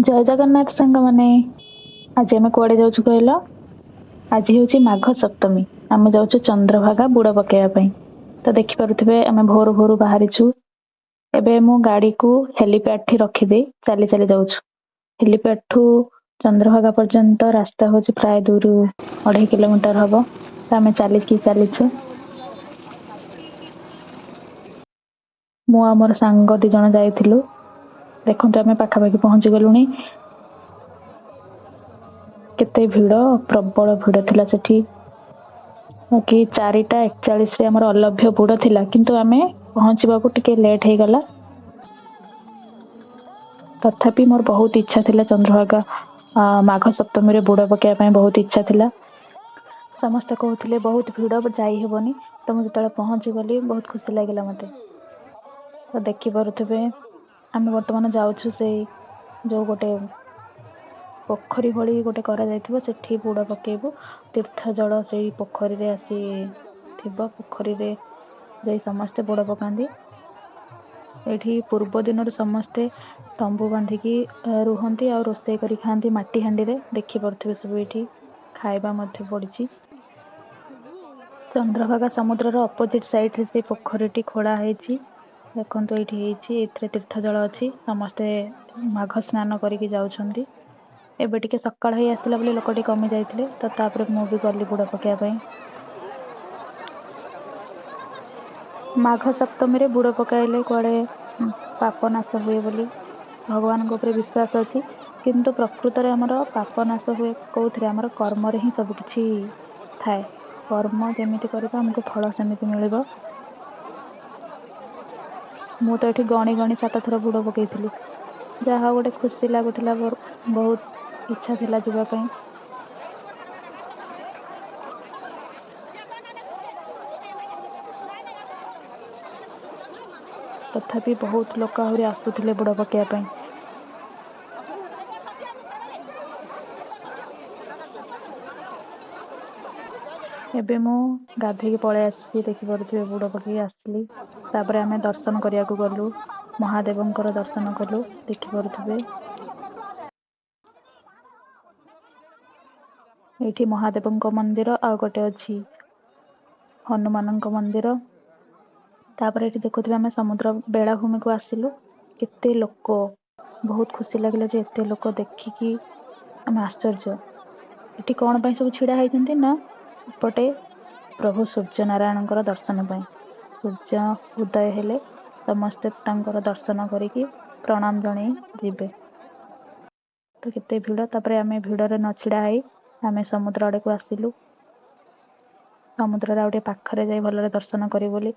जय जगन्नाथ सांग मैंने आज आम कुआड़े जाऊँ कहल। आज हूँ माघ सप्तमी। आम जाऊँ चंद्रभागा बुड़ पकड़ा। तो देखिपे आम भोर भोर बाहरीचु। एबे मु गाड़ी को हेलीपैड ठी रखीदे चली चली जाऊँ। हेलीपैड ठू चंद्रभागा पर्यंत रास्ता हूँ प्राय 2-2.5 किलोमीटर हम। तो आम चलीचु। मु आमर सांग 2 जन जाइथिलु। देखो आम पाखापाखि पहुंची गलुनी। केते भिड़ प्रबल भिड़ थिला सेठी। कि 4:41 रे हमर अलभ्य बुड़ थिला किंतु आमे पहुंचबाकू टिके लेट हे गला। तथापि मोर बहुत इच्छा थिला चंद्रभागा माघ सप्तमी रे बुड़ पकेया पई बहुत इच्छा थिला। समस्त कहउथिले बहुत भिड़ जाई हेबनी। तो मु जतले पहुंची गली बहुत खुशी लागिला मते। तो देखि परुथिबे आमे वर्तमान जाउछु से जो गोटे पोखरी भली गोटे करा जाइथिबो सेठी बुड़ पकेबो। तीर्थ जल से पोखरी रे आसी थिबो। पोखरी रे जाई समस्ते बुड़ पकांदी। एठी पूर्व दिन समस्ते तंबू बांधिकी रुहंती और रोषेई करी खांती माटी हांडी रे। देखि परुथिबे सब एठी खाइबा मध्ये पड़िछि। चंद्रभागा समुद्र रो अपोजिट साइड रे से पोखरीटी खोला हेछि। देखंतु एठी हेछि एथरे तीर्थ जल अछि। समस्ते माघ स्नान करिकि जाउछंती। एबे टिके सकाळ हे आसिला बोली लोकटी कमी जाइथिले। तो तापरे मु भी गली बुड़ पकेया पई। माघ सप्तमी रे बुड़ पकाइले कुआड़े पाप नाश हुए बोली भगवान को ऊपर विश्वास अछि। किंतु प्रकृत रे हमर पाप नाश हुए कोउथरे हमर कर्म रे ही सब किछि थाए। कर्म जेमिति करबा हमको फल सेमिति मिलिबो। मु तो एठी गणी गणी 7 थर बुड़ पकेइथिली। जहा गोटे खुशी लागुथिला बहुत इच्छा थिला जिबा पई। तथापि बहुत लोक आहुरी आसुथिले बुड़ पकेया पई। एबे मु गाधेकी पळे आसी देखि परुथिबे बुड़ पकेई आसली। तापरे आमे दर्शन करिया को गलु। महादेवंकर दर्शन कलु। देखि परुथिबे एठी महादेवंक मंदिर आ गोटे अछि हनुमानंक मंदिर। तापरे एठी देखुथिबे आमे समुद्र बेलाभूमि को आसिलु। केते लोक बहुत खुशी लागिला जे एते लोक देखिकी आमे आश्चर्य। एठी कोन पई सब छिडा हेइचंती ना पटे प्रभु सूर्य नारायणकर दर्शन पई। सूर्य उदय हेले समस्ते तांकर दर्शन करिकी प्रणाम जणई जिबे। तो केते भिड़। तापरे आमे भिड़ रे न छिडा हेई आमे समुद्र आड़े को आसिलु। समुद्र रे आउटे पाखरे जाई भलरे दर्शन करी बोली।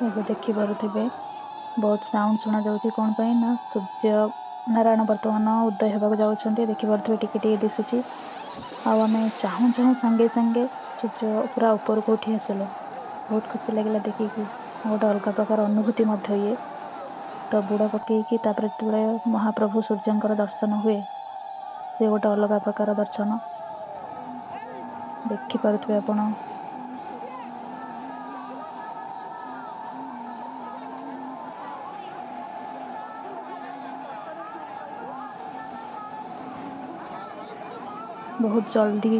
एबे देखि परुथिबे बहुत साउंड सुना जाउछि कोन पई ना सूर्य नारायण वर्तमान उदय हेबाक जाउछंती। देखि परुथिबे टिके टिके दिसुछि। आ आमे चाहू चाहू संगे संगे सूर्य पूरा ऊपर को उठी आसिले। बहुत खुशी लागिला देखिकी। गोटे अलग प्रकार अनुभूति मध्य ये। तो बुड़ पकेइकी तापरे तुळे महाप्रभु सूर्यंकर दर्शन हुए से गोटे अलग प्रकार दर्शन देखि परुथिबे आपण। बहुत जल्दी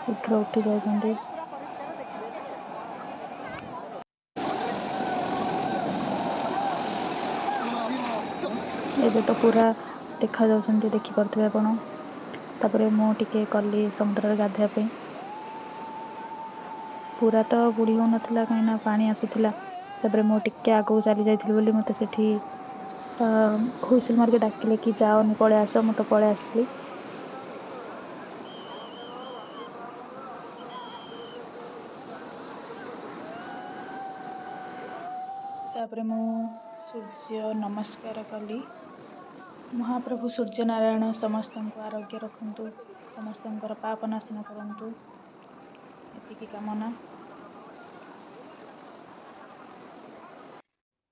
शीघ्र उठी जाउछंती। एबे तो पूरा देखा जाउछंती देखि परुथिबे आपण। तापरे मु टिके कली समुद्र रे गाधेया पई। पूरा तो बुड़ी हो नथिला कहिना पानी आसुथिला। तापरे मु टिके आगो चली जाइथिली बोली मते सेठी हुइसिल मार के डाकिले कि जाओनी पळे आसो। मु तो पळे आसली। तापरे मु सूर्य नमस्कार कली। महाप्रभु सूर्य नारायण समस्तंको आरोग्य रखंतु। समस्तंकर पाप नाशन करंतु। एतिकी कामना।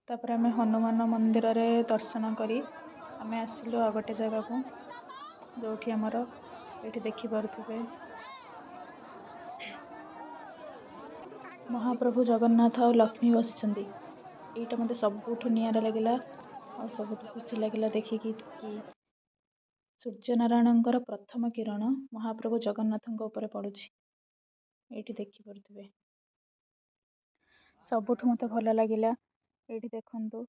तापरे आमे हनुमान मंदिर रे दर्शन करी आमे आसिलु आ गोटे जगह को। जोठी आमर ये देखिपे महाप्रभु जगन्नाथ और लक्ष्मी बसिଛନ୍ତି। एटा मते सबुठु नियारा लगिला और सबुठु खुशी लगिला देखिकी कि सूर्यनारायणଙ୍କର प्रथम किरण महाप्रभु जगन्नाथଙ୍କ ଉପରେ ପଡୁଛି। ଏଇଠି ଦେଖିପାରୁଥିବେ ସବୁଠୁ ମତେ ଭଲ ଲାଗିଲା। ଏଇଠି ଦେଖନ୍ତୁ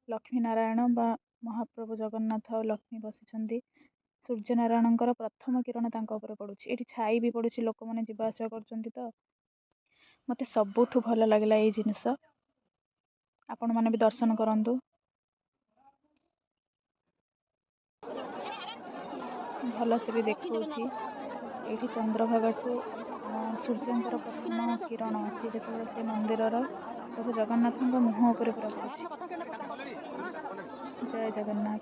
लक्ष्मी नारायण बा महाप्रभु जगन्नाथ और लक्ष्मी बसिଛନ୍ତି। सूर्यनारायणଙ୍କର प्रथम किरण तांको ଉପରେ ପଡୁଛି। ଏଠି ଛାଇ ବି ପଡୁଛି, ଲୋକମାନେ ଯିବା ଆସିବା କରୁଛନ୍ତି। ତ मते सबुठु भल लगिला ये जिनिस। आपण माने भी दर्शन करंतु। भल से भी देखौछि। एठी चंद्रभागाठू सूर्यंकर प्रथम किरण आसी जेतेबेले से मंदिरर प्रभु जगन्नाथଙ୍କ मुह ଉପରେ पूरा पड़ुछि। जय जगन्नाथ।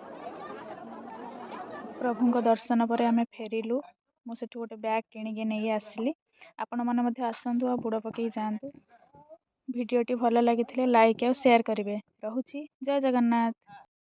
प्रभुଙ୍କ दर्शन पर आमे फेरिलु। मु सेठू गोटे बैग किनिके नहीं आसली। आपण माने मध्ये आसंतु आ बुड़ पकई जांतु। भिडियोटी भल लगी लाइक और शेयर करेंगे। रहुछि। जय जगन्नाथ।